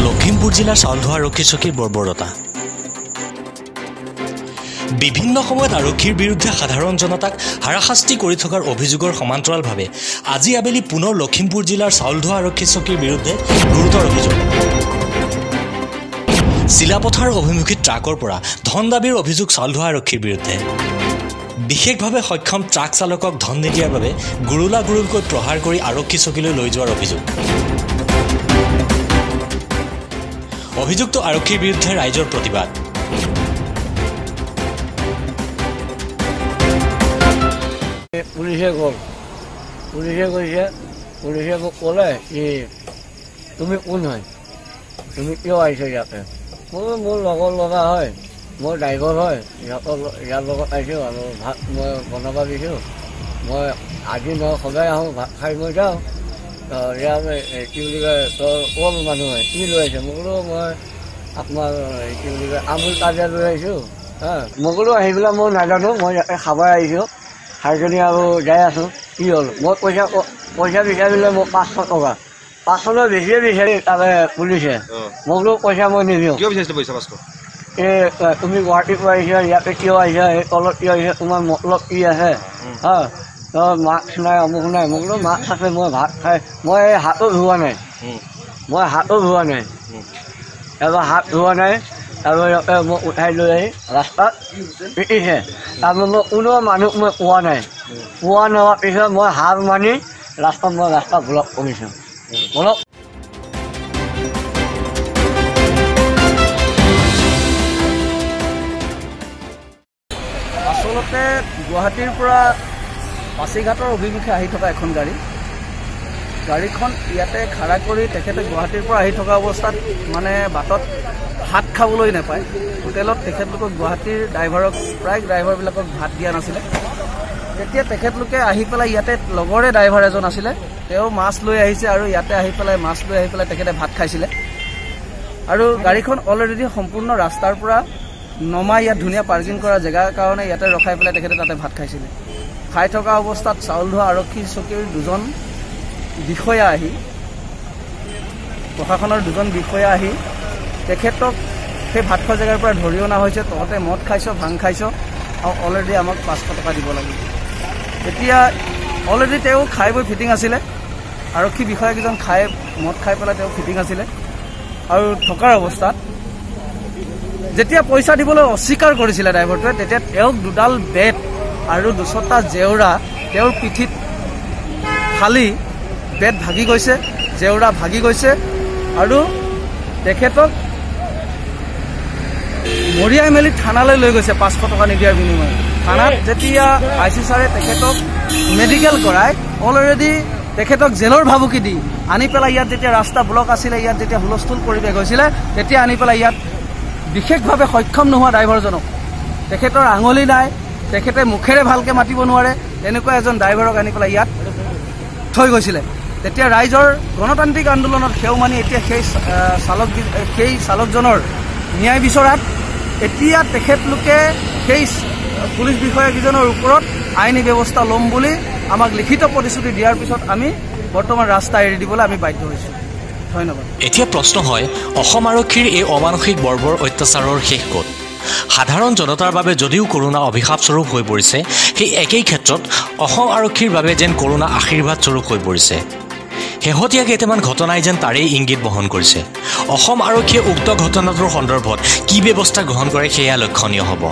লখিমপুৰ জিলাৰ চাউলধোৱা আৰক্ষী চকীৰ বৰ্বৰতা। বিভিন্ন সময়ত আৰক্ষীৰ বিৰুদ্ধে সাধাৰণ জনতাক হাৰাশাস্তি কৰি থকাৰ অভিযোগৰ সমান্তৰালভাৱে আজি আবেলি পুনৰ লখিমপুৰ জিলাৰ চাউলধোৱা আৰক্ষী চকীৰ বিৰুদ্ধে গুৰুতৰ অভিযোগ। চিলাপথাৰ অভিমুখী ট্ৰাকৰ পৰা ধন দাবীৰ অভিযোগ চাউলধোৱা আৰক্ষীৰ বিৰুদ্ধে। বিশেষভাৱে সক্ষম ট্ৰাক চালকক ধন নিদিয়াৰ বাবে গুৰুলাগুৰুলকৈ প্ৰহাৰ কৰি আৰক্ষী চকীলৈ লৈ যোৱাৰ অভিযোগ। অভিযুক্ত আৰক্ষীৰ বিৰুদ্ধে ৰাইজৰ প্ৰতিবাদ। পুলিচে কৈছে মোক ক'লে কি তুমি কোন হয়, তুমি কিয় আহিছা ইয়াতে? মোৰ লগৰ লগা হয়, মই ড্ৰাইভাৰ হয়, ইয়াৰ লগত আহিছোঁ আৰু ভাত মই বনাব দিছোঁ। মই আজি নহয় সদায় আহোঁ, ভাত খাই মই যাওঁ। ইয়াৰ কি বুলি কয় তোৰ ক'ৰ মানুহ হয়, কি লৈ আহিছে? মই ক'লো মই আপোনাৰ কি বুলি কয় আমুল তাজা লৈ আহিছোঁ। মই ক'লো আহি পেলাই মই নাজানো, মই ইয়াতে খাব আহিছোঁ। খাই কিনি আৰু যাই আছোঁ। কি হ'ল মই পইচা বিচাৰিলে মোক 500 টকা, 500 বেছিয়ে বিচাৰি তাৰে পুলিচে। মই বোলো পইচা মই নিদিওঁ। তুমি গুৱাহাটীৰ পৰা আহিছা, ইয়াতে কিয় আহিছা, এই তলত কিয় আহিছা, তোমাৰ মতলব কি আছে? মাস্ক নাই, অমুক নাই। মই বোলো মাস্ক আছে, মই ভাত খাই মই হাতো ধোৱা নাই, এবাৰ হাত ধোৱা নাই। আৰু ইয়াতে মোক উঠাই লৈ আহি ৰাস্তাত পিটিছে। তাৰমানে মই কোনো মানুহ মই পোৱা নাই। পোৱা নোহোৱাৰ পিছত মই হাৰ মানি ৰাস্তা ব্লক কৰিছোঁ। আচলতে গুৱাহাটীৰ পৰা পাছিঘাটৰ অভিমুখে আহি থকা এখন গাড়ীখন ইয়াতে খাৰা কৰি তেখেতে গুৱাহাটীৰ পৰা আহি থকা অৱস্থাত মানে বাটত ভাত খাবলৈ নাপায়। হোটেলত তেখেতলোকক গুৱাহাটীৰ প্ৰায় ড্ৰাইভাৰবিলাকক ভাত দিয়া নাছিলে। তেতিয়া তেখেতলোকে আহি পেলাই ইয়াতে লগৰে ড্ৰাইভাৰ এজন আছিলে, তেওঁ মাছ লৈ আহিছে আৰু ইয়াতে আহি পেলাই তেখেতে ভাত খাইছিলে। আৰু গাড়ীখন অলৰেডি সম্পূৰ্ণ ৰাস্তাৰ পৰা নমাই ইয়াত ধুনীয়া পাৰ্কিং কৰা জেগাৰ কাৰণে ইয়াতে ৰখাই পেলাই তেখেতে তাতে ভাত খাইছিলে। খাই থকা অৱস্থাত চাউলধোৱা আৰক্ষী চকীৰ দুজন বিষয়া আহি, প্ৰশাসনৰ দুজন বিষয়া আহি তেখেতক সেই ভাত খোৱা জেগাৰ পৰা ধৰি অনা হৈছে। তহঁতে মদ খাইছ, ভাং খাইছ আৰু অলৰেডি আমাক 500 টকা দিব লাগিব। এতিয়া অলৰেডি তেওঁ খাই বৈ ফিটিং আছিলে, আৰক্ষী বিষয়াকেইজন মদ খাই পেলাই তেওঁ ফিটিং আছিলে। আৰু থকাৰ অৱস্থাত যেতিয়া পইচা দিবলৈ অস্বীকাৰ কৰিছিলে ড্ৰাইভাৰটোৱে, তেতিয়া তেওঁক দুডাল বেট আৰু 200টা জেওৰা তেওঁৰ পিঠিত ফালি বেট ভাগি গৈছে, জেওৰা ভাগি গৈছে। আৰু তেখেতক মৰিয়াই মেলি থানালৈ লৈ গৈছে 500 টকা নিদিয়াৰ বিনিময়ত। থানাত যেতিয়া IC ছাৰে তেখেতক মেডিকেল কৰাই অলৰেডি তেখেতক জেলৰ ভাবুকি দি আনি পেলাই ইয়াত যেতিয়া ৰাস্তা ব্লক আছিলে, ইয়াত যেতিয়া হুলস্থুল পৰিৱেশ হৈছিলে, তেতিয়া আনি পেলাই ইয়াত বিশেষভাৱে সক্ষম নোহোৱা ড্ৰাইভাৰজনক, তেখেতৰ আঙুলি নাই, তেখেতে মুখেৰে ভালকৈ মাতিব নোৱাৰে, তেনেকুৱা এজন ড্ৰাইভাৰক আনি পেলাই ইয়াত থৈ গৈছিলে। তেতিয়া ৰাইজৰ গণতান্ত্ৰিক আন্দোলনত সেও মানি এতিয়া সেই চালকজনৰ ন্যায় বিচৰাত এতিয়া তেখেতলোকে সেই পুলিচ বিষয়াকেইজনৰ ওপৰত আইনী ব্যৱস্থা ল'ম বুলি আমাক লিখিত প্ৰতিশ্ৰুতি দিয়াৰ পিছত আমি বৰ্তমান ৰাস্তা এৰি দিবলৈ আমি বাধ্য হৈছোঁ। ধন্যবাদ। এতিয়া প্ৰশ্ন হয়, অসম আৰক্ষীৰ এই অমানসিক বৰ্বৰ অত্যাচাৰৰ শেষ ক'ত? সাধাৰণ জনতাৰ বাবে যদিও কৰোনা অভিশাপস্বৰূপ হৈ পৰিছে, সেই একেই ক্ষেত্ৰত অসম আৰক্ষীৰ বাবে যেন কৰোনা আশীৰ্বাদস্বৰূপ হৈ পৰিছে। শেহতীয়া কেইটামান ঘটনাই যেন তাৰেই ইংগিত বহন কৰিছে। অসম আৰক্ষীয়ে উক্ত ঘটনাটোৰ সন্দৰ্ভত কি ব্যৱস্থা গ্ৰহণ কৰে সেয়া লক্ষণীয় হ'ব।